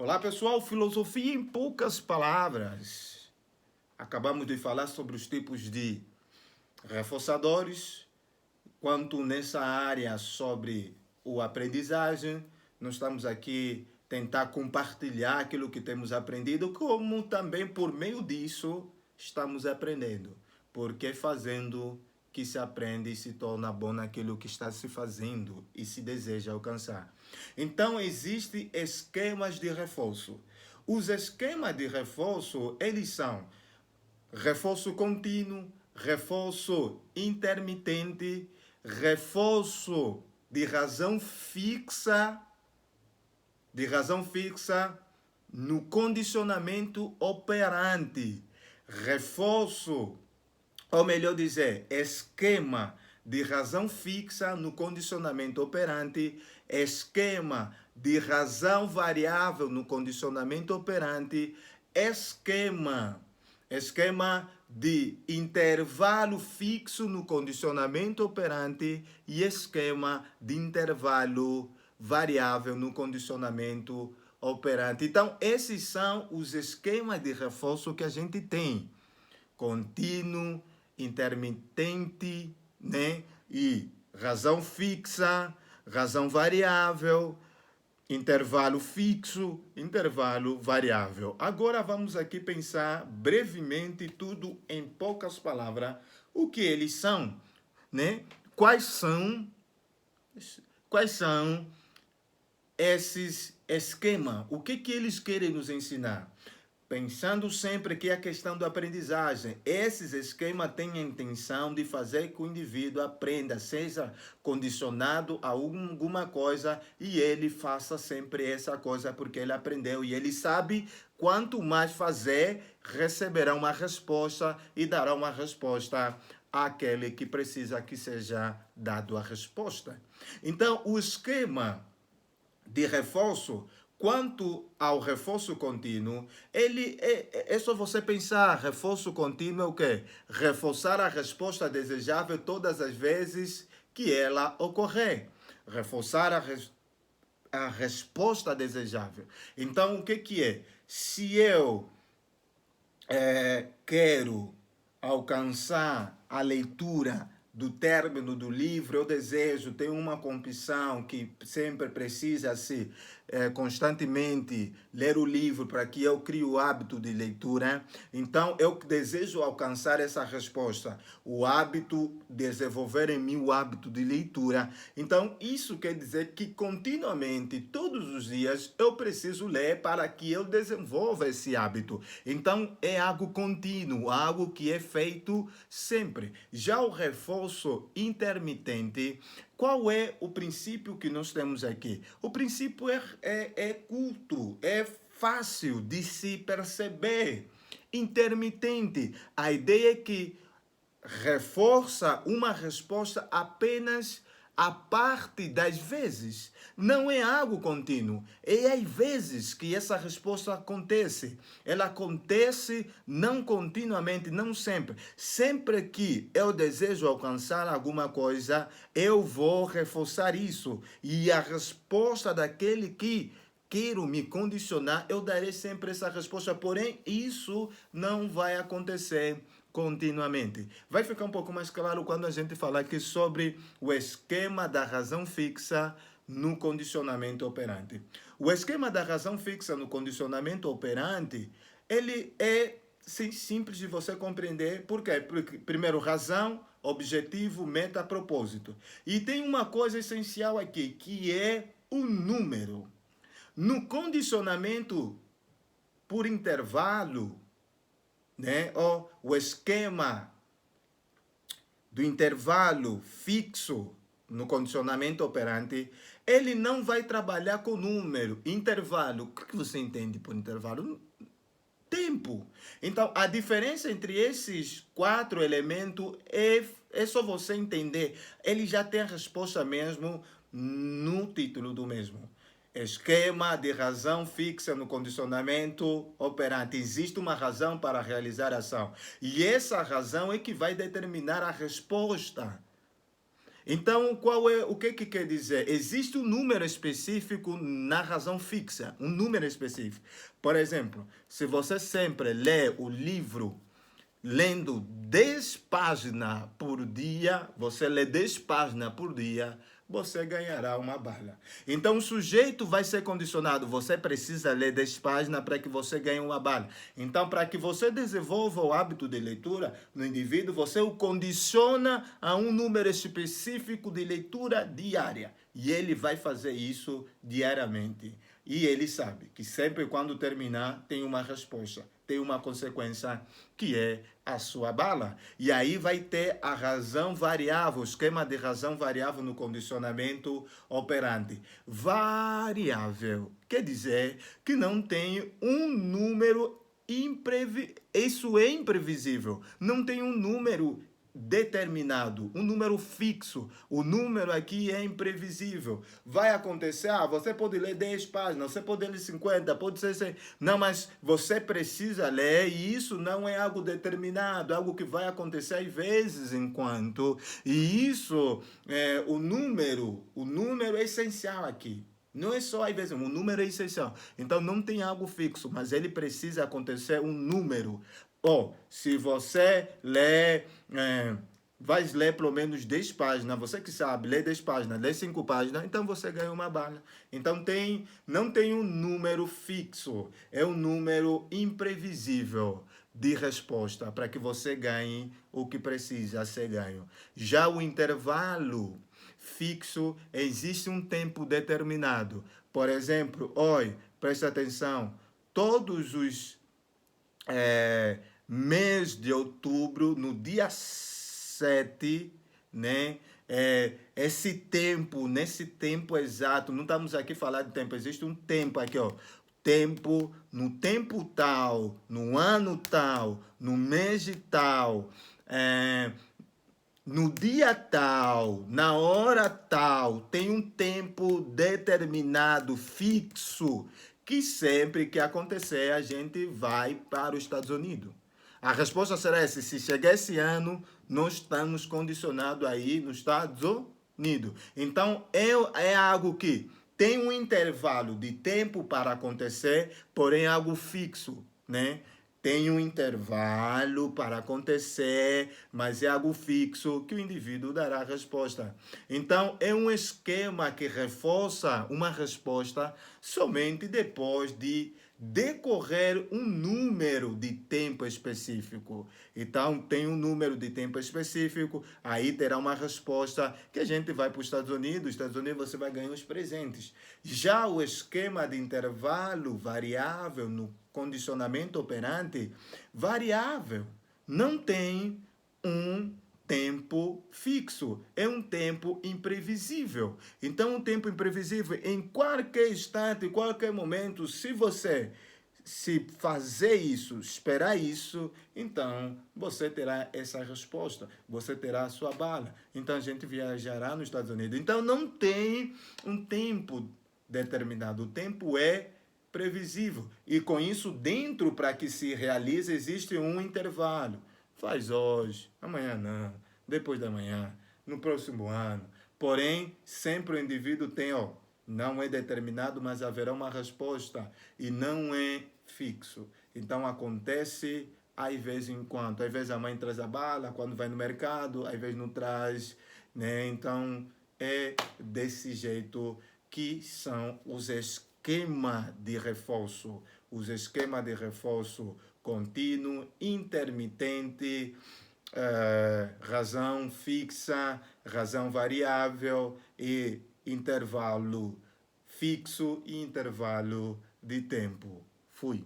Olá pessoal, filosofia em poucas palavras. Acabamos de falar sobre os tipos de reforçadores, quanto nessa área sobre o aprendizagem. Nós estamos aqui tentar compartilhar aquilo que temos aprendido, como também por meio disso estamos aprendendo. Porque fazendo que se aprende e se torna bom naquilo que está se fazendo e se deseja alcançar. Então, existem esquemas de reforço. Os esquemas de reforço, eles são reforço contínuo, reforço intermitente, reforço de razão fixa no condicionamento operante, reforço, ou melhor dizer, esquema de razão fixa no condicionamento operante, esquema de razão variável no condicionamento operante, esquema de intervalo fixo no condicionamento operante e esquema de intervalo variável no condicionamento operante. Então, esses são os esquemas de reforço que a gente tem: contínuo, intermitente, né? E razão fixa, razão variável, intervalo fixo, intervalo variável. Agora vamos aqui pensar brevemente, tudo em poucas palavras, o que eles são, né? Quais são esses esquemas? O que eles querem nos ensinar? Pensando sempre que a questão da aprendizagem, esses esquemas têm a intenção de fazer que o indivíduo aprenda, seja condicionado a alguma coisa e ele faça sempre essa coisa porque ele aprendeu e ele sabe quanto mais fazer, receberá uma resposta e dará uma resposta àquele que precisa que seja dado a resposta. Então, o esquema de reforço, quanto ao reforço contínuo, ele é só você pensar, reforço contínuo é o quê? Reforçar a resposta desejável todas as vezes que ela ocorrer. Reforçar a resposta desejável. Então, o que é? Se eu quero alcançar a leitura do término do livro, eu desejo ter uma compulsão que sempre precisa se constantemente ler o livro para que eu crie o hábito de leitura. Então, eu desejo alcançar essa resposta, o hábito, desenvolver em mim o hábito de leitura. Então, isso quer dizer que continuamente, todos os dias, eu preciso ler para que eu desenvolva esse hábito. Então, é algo contínuo, algo que é feito sempre. Já o reforço intermitente, qual é o princípio que nós temos aqui? O princípio é culto, é fácil de se perceber. Intermitente, a ideia é que reforça uma resposta apenas a parte das vezes. Não é algo contínuo. É às vezes que essa resposta acontece. Ela acontece não continuamente, não sempre. Sempre que eu desejo alcançar alguma coisa, eu vou reforçar isso. E a resposta daquele que quero me condicionar, eu darei sempre essa resposta. Porém, isso não vai acontecer continuamente. Vai ficar um pouco mais claro quando a gente falar aqui sobre o esquema da razão fixa no condicionamento operante. O esquema da razão fixa no condicionamento operante, ele é simples de você compreender. Por quê? Porque, primeiro, razão, objetivo, meta, propósito. E tem uma coisa essencial aqui, que é o número. No condicionamento por intervalo, né? O esquema do intervalo fixo no condicionamento operante, ele não vai trabalhar com número, intervalo. O que você entende por intervalo? Tempo. Então, a diferença entre esses 4 elementos é só você entender. Ele já tem a resposta mesmo no título do mesmo. Esquema de razão fixa no condicionamento operante. Existe uma razão para realizar a ação. E essa razão é que vai determinar a resposta. Então, o que quer dizer? Existe um número específico na razão fixa, um número específico. Por exemplo, se você sempre lê o livro lendo 10 páginas por dia, você lê 10 páginas por dia, você ganhará uma bala. Então o sujeito vai ser condicionado, você precisa ler 10 páginas para que você ganhe uma bala. Então, para que você desenvolva o hábito de leitura no indivíduo, você o condiciona a um número específico de leitura diária. E ele vai fazer isso diariamente. E ele sabe que sempre quando terminar tem uma resposta, tem uma consequência que é a sua bala. E aí vai ter a razão variável, o esquema de razão variável no condicionamento operante. Variável quer dizer que não tem um número imprevisível. Isso é imprevisível. Não tem um número determinado, um número fixo. O número aqui é imprevisível. Vai acontecer, você pode ler 10 páginas, você pode ler 50, pode ser 100. Não, mas você precisa ler e isso não é algo determinado, é algo que vai acontecer às vezes enquanto. E isso, o número é essencial aqui. Não é só às vezes, um número é essencial. Então não tem algo fixo, mas ele precisa acontecer um número. Se você lê, vai ler pelo menos 10 páginas, você que sabe, lê 10 páginas, lê 5 páginas, então você ganha uma bala. Então não tem um número fixo, é um número imprevisível de resposta para que você ganhe o que precisa ser ganho. Já o intervalo fixo, existe um tempo determinado. Por exemplo, presta atenção, todos os mês de outubro, no dia 7, né? Nesse tempo exato, não estamos aqui falando de tempo, existe um tempo aqui, tempo, no tempo tal, no ano tal, no mês de tal, no dia tal, na hora tal, tem um tempo determinado, fixo, que sempre que acontecer, a gente vai para os Estados Unidos. A resposta será essa: se chegar esse ano, nós estamos condicionados aí nos Estados Unidos. Então, é algo que tem um intervalo de tempo para acontecer, porém algo fixo, né? Tem um intervalo para acontecer, mas é algo fixo que o indivíduo dará a resposta. Então, é um esquema que reforça uma resposta somente depois de decorrer um número de tempo específico. Então, tem um número de tempo específico, aí terá uma resposta que a gente vai para os Estados Unidos você vai ganhar os presentes. Já o esquema de intervalo variável no condicionamento operante, variável, não tem um tempo fixo, é um tempo imprevisível. Então, um tempo imprevisível, em qualquer instante, em qualquer momento, se você fazer isso, esperar isso, então você terá essa resposta, você terá a sua bala. Então a gente viajará nos Estados Unidos. Então não tem um tempo determinado, o tempo é previsível. E com isso, dentro para que se realize, existe um intervalo. Faz hoje, amanhã não, depois da manhã, no próximo ano. Porém, sempre o indivíduo tem, não é determinado, mas haverá uma resposta e não é fixo. Então acontece às vezes enquanto. Às vezes a mãe traz a bala quando vai no mercado, às vezes não traz, né? Então é desse jeito que são os esquemas de reforço. Os esquemas de reforço contínuo, intermitente, razão fixa, razão variável e intervalo fixo e intervalo de tempo. Fui.